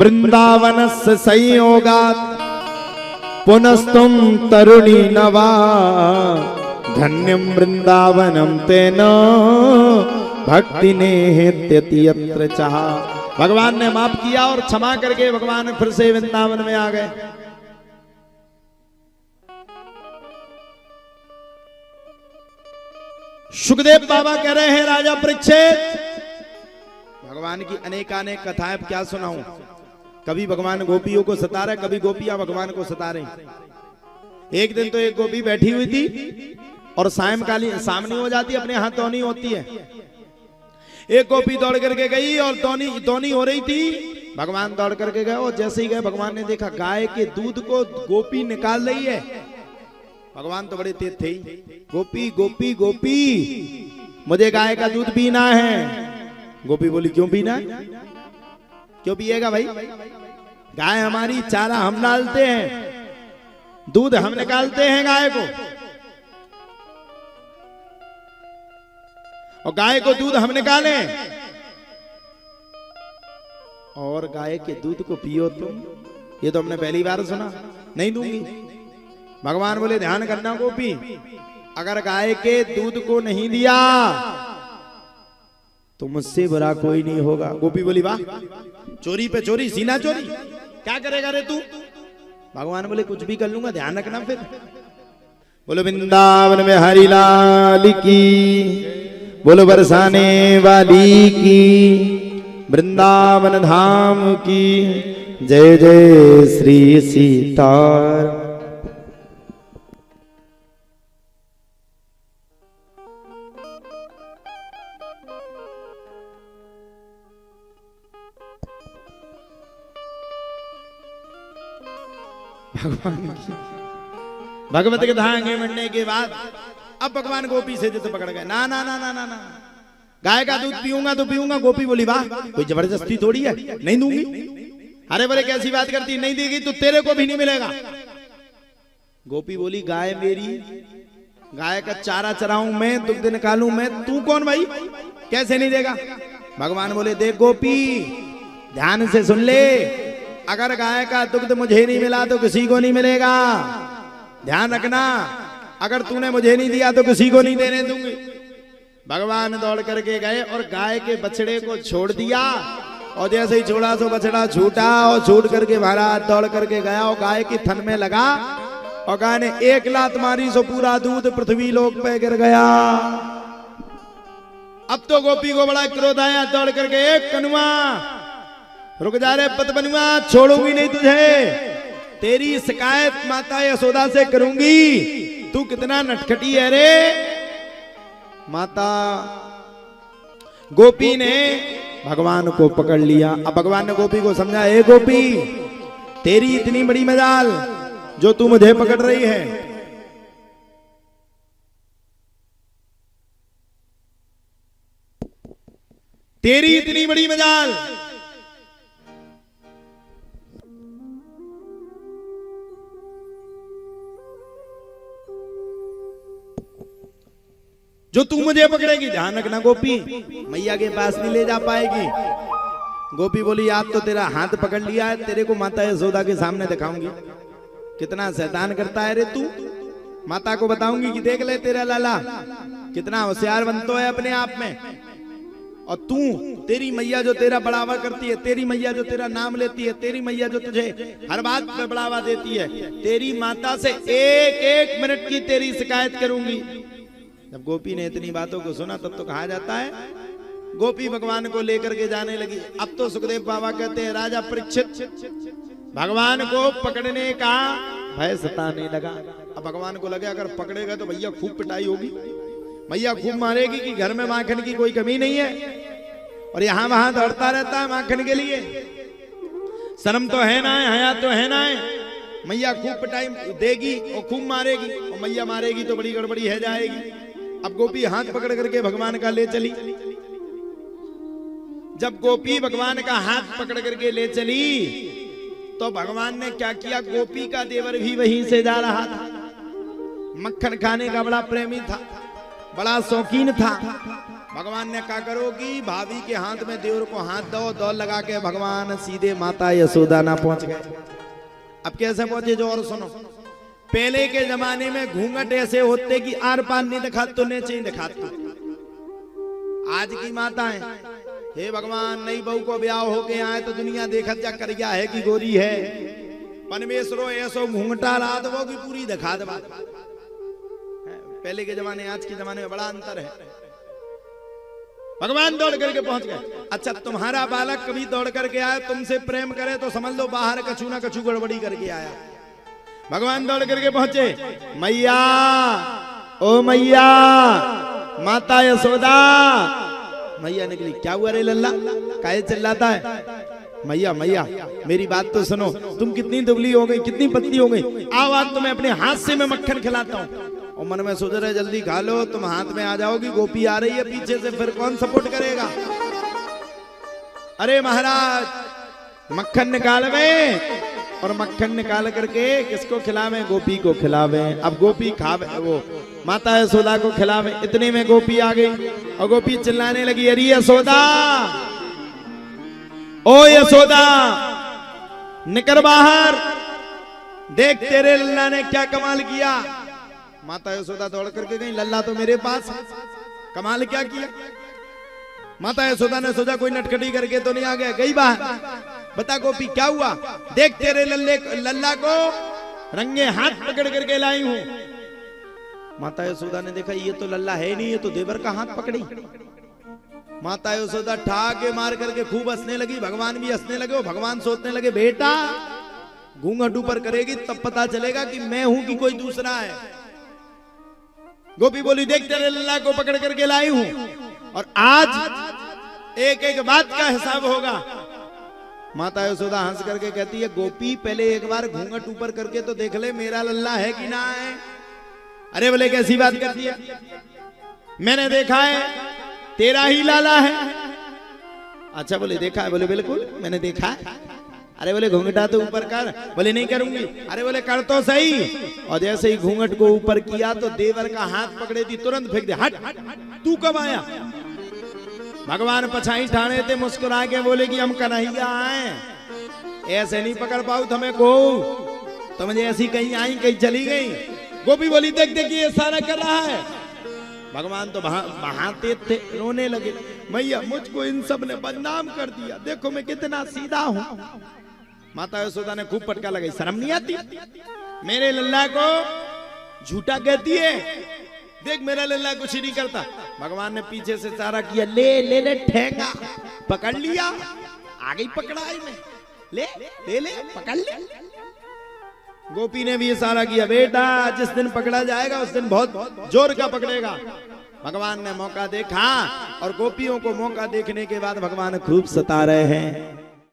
वृंदावनस्य संयोगात् पुनस्तुम तरुणी नवा धन्यम वृंदावनम तेन भक्ति ने हेत्यति चाह। भगवान ने माफ किया और क्षमा करके भगवान फिर से वृंदावन में आ गए। सुखदेव बाबा कह रहे हैं राजा परीक्षित, भगवान की अनेकानेक कथाएं क्या सुनाऊं। कभी भगवान गोपियों को सता रहे, कभी गोपियां भगवान को सता रही। एक दिन तो एक गोपी बैठी हुई थी और सायंकालीन सामने हो जाती, अपने हाथ तौनी होती है। एक गोपी दौड़ करके गई और तौनी हो रही थी। भगवान दौड़ करके गए और जैसे ही गए भगवान ने देखा गाय के दूध को गोपी निकाल रही है। भगवान तो बड़े तेज थे, गोपी गोपी गोपी मुझे गाय का दूध पीना है। गोपी बोली क्यों पीना है, क्यों पिएगा भाई, गाय हमारी, चारा हम डालते हैं, दूध हम निकालते हैं गाय को, और गाय को दूध हम निकालें और गाय के दूध को पियो तुम, ये तो हमने पहली बार सुना, नहीं दूंगी। भगवान बोले ध्यान करना गोपी, अगर गाय के दूध को नहीं दिया तो मुझसे बुरा कोई नहीं होगा। गोपी बोली वाह, चोरी पे चोरी, सीना चोरी, क्या करेगा रे तू। भगवान बोले कुछ भी कर लूंगा, ध्यान रखना। फिर बोलो वृंदावन में हरि लाल की, बोलो बरसाने वाली की, वृंदावन धाम की जय जय श्री सीताराम। भगवान की भगवत कथा आगे बढ़ने के बाद अब भगवान गोपी से जैसे पकड़ गए, ना ना ना ना ना ना, गाय का दूध पीऊंगा तो पीऊंगा। गोपी बोली वाह, कोई जबरदस्ती थोड़ी है, नहीं दूंगी। अरे बोले कैसी बात करती, नहीं देगी तो तेरे को भी नहीं मिलेगा। गोपी बोली गाय मेरी, गाय का चारा चराऊं मैं, दुग्ध निकालूं मैं, तू कौन भाई, कैसे नहीं देगा। भगवान बोले देख गोपी, ध्यान से सुन ले, अगर गाय का दुग्ध मुझे नहीं मिला तो किसी को नहीं मिलेगा, ध्यान रखना। अगर तूने मुझे नहीं दिया तो किसी को नहीं देने दूंगी। भगवान दौड़ करके गए और गाय के बछड़े को छोड़ दिया, और जैसे ही छोड़ा तो बछड़ा छूटा, और छूट करके महाराज दौड़ करके गया और गाय की थन में लगा, और गाय ने एक लात मारी सो पूरा दूध पृथ्वी लोक पे गिर गया। अब तो गोपी को बड़ा क्रोध आया, दौड़ करके एक कनुआ, रुक जा रे पत बनुआ, छोड़ूंगी नहीं तुझे, तेरी शिकायत माता यशोदा से करूंगी, तू कितना नटखटी है रे। माता गोपी ने भगवान को पकड़ लिया। अब भगवान ने गोपी को समझा, ए गोपी तेरी इतनी बड़ी मजाल जो तू मुझे पकड़ रही है, तेरी इतनी बड़ी मजाल, जो तू मुझे पकड़ेगी, ध्यान रखना गोपी मैया के पास नहीं ले जा पाएगी। गोपी बोली आप तो तेरा हाथ पकड़ लिया है, तेरे को माता यशोदा के सामने दिखाऊंगी, कितना शैतान करता है रे तू। माता को बताऊंगी कि देख ले तेरा लाला कितना होशियार बनता है अपने आप में, और तू, तेरी मैया जो तेरा बढ़ावा करती है, तेरी मैया जो तेरा नाम लेती है, तेरी मैया जो तुझे हर बात पे बढ़ावा देती है, तेरी माता से एक एक मिनट की तेरी शिकायत करूंगी। जब गोपी ने इतनी बातों को सुना तब तो कहा जाता है गोपी भगवान को लेकर के जाने लगी। अब तो सुखदेव बाबा कहते हैं राजा परीक्षित भगवान को पकड़ने का भय सताने लगा। अब भगवान को लगे अगर पकड़ेगा तो भैया खूब पिटाई होगी, मैया खूब मारेगी कि घर में माखन की कोई कमी नहीं है, और यहां वहां दौड़ता रहता है माखन के लिए, शर्म तो है ना है, हया तो है ना है। मैया खूब पिटाई देगी और खूब मारेगी, और मैया मारेगी तो बड़ी गड़बड़ी है जाएगी। अब गोपी हाथ पकड़ करके भगवान का ले चली। जब गोपी भगवान का हाथ पकड़ करके ले चली तो भगवान ने क्या किया, गोपी का देवर भी वहीं से जा रहा था। मक्खन खाने का बड़ा प्रेमी था, बड़ा शौकीन था। भगवान ने क्या करो कि भाभी के हाथ में देवर को हाथ दो, दौड़ लगा के भगवान सीधे माता यशोदा ना पहुंच गए। अब कैसे पहुंचे जो और सुनो। पहले के जमाने में घूंघट ऐसे होते कि आर पार नहीं दिखा तो नीचे ही दिखाते। आज की माताएं, हे भगवान नई बहू को ब्याह होके आए तो दुनिया देखत जा करिया है कि गोरी है, परमेश्वरो ऐसो घूंघटा रात वो की पूरी दिखा दे। पहले के जमाने आज के जमाने में बड़ा अंतर है। भगवान दौड़ करके पहुंच गए। अच्छा तुम्हारा बालक कभी दौड़ करके आया तुमसे प्रेम करे तो समझ लो बाहर कछु ना कछु गड़बड़ी करके आया। भगवान दौड़ करके पहुंचे, मैया ओ मैया माता यशोदा। मैया निकली, क्या हुआ रे लल्ला, काहे चिल्लाता है? मैया मैया मेरी बात तो सुनो, तुम कितनी दुबली हो गई, कितनी पतली हो गई, आओ आज तुम्हें अपने हाथ से मैं मक्खन खिलाता हूँ। और मन में सोच रहे जल्दी खा लो, तुम हाथ में आ जाओगी, गोपी आ रही है पीछे से, फिर कौन सपोर्ट करेगा। अरे महाराज मक्खन निकालवे और मक्खन निकाल करके किसको खिलावे? गोपी को खिलावे। अब गोपी खावे, वो माता यशोदा को खिलावे। इतने में गोपी आ गई और गोपी चिल्लाने लगी, अरे यशोदा ओ यशोदा निकल बाहर, देख तेरे लल्ला ने क्या कमाल किया। माता यशोदा दौड़ करके गई, लल्ला तो मेरे पास, कमाल क्या किया। माता यशोदा ने सोचा कोई नटखटी करके तो नहीं आ गया, गई बाहर, बता गोपी क्या हुआ। देख तेरे लल्ला को रंगे हाथ पकड़ करके लाई हूं। माता यशोदा ने देखा ये तो लल्ला है नहीं, ये तो देवर का हाथ पकड़ी। माता यशोदा ठाके मार करके खूब हंसने लगी, भगवान भी हंसने लगे। भगवान सोचने लगे बेटा घूंघट ऊपर करेगी तब पता चलेगा कि मैं हूं कि कोई दूसरा है। गोपी बोली देख तेरे लल्ला को पकड़ करके लाई हूं और आज एक एक बात का हिसाब होगा। माता यशोदा हंस करके कहती है गोपी पहले एक बार घूंघट ऊपर करके तो देख ले मेरा लल्ला है कि ना है। अरे बोले कैसी बात करती है, मैंने देखा है तेरा ही लाला है। अच्छा बोले देखा है? बोले बिल्कुल मैंने देखा है। अरे बोले घूंघटा तो ऊपर कर। बोले नहीं करूंगी। अरे बोले कर तो सही। और जैसे ही घूंघट को ऊपर किया तो देवर का हाथ पकड़े थी, तुरंत फेंक दे, हट तू कब आया। भगवान पछाई ठाणे थे, मुस्कुरा के बोले कि हम कन्हैया आए, ऐसे नहीं पकड़ पाऊ तुम्हें को, तो मुझे ऐसी कहीं आई कहीं चली गई। गोपी बोली देख देख ये सारा कर रहा है। भगवान तो बहाते थे, रोने लगे, मैया मुझको इन सब ने बदनाम कर दिया, देखो मैं कितना सीधा हूं। माता यशोदा ने खूब पटका लगाई, शर्म नहीं आती, मेरे लल्ला को झूठा कहती है, देख मेरा लल्ला कुछ नहीं करता। भगवान ने पीछे से सारा किया, ले ले ले ठेंगा, पकड़ लिया, आ गई पकड़ाई में, ले ले ले पकड़ ले। गोपी ने भी ये सारा किया, बेटा जिस दिन पकड़ा जाएगा उस दिन बहुत जोर का पकड़ेगा। भगवान ने मौका देखा और गोपियों को मौका देखने के बाद भगवान खूब सता रहे हैं।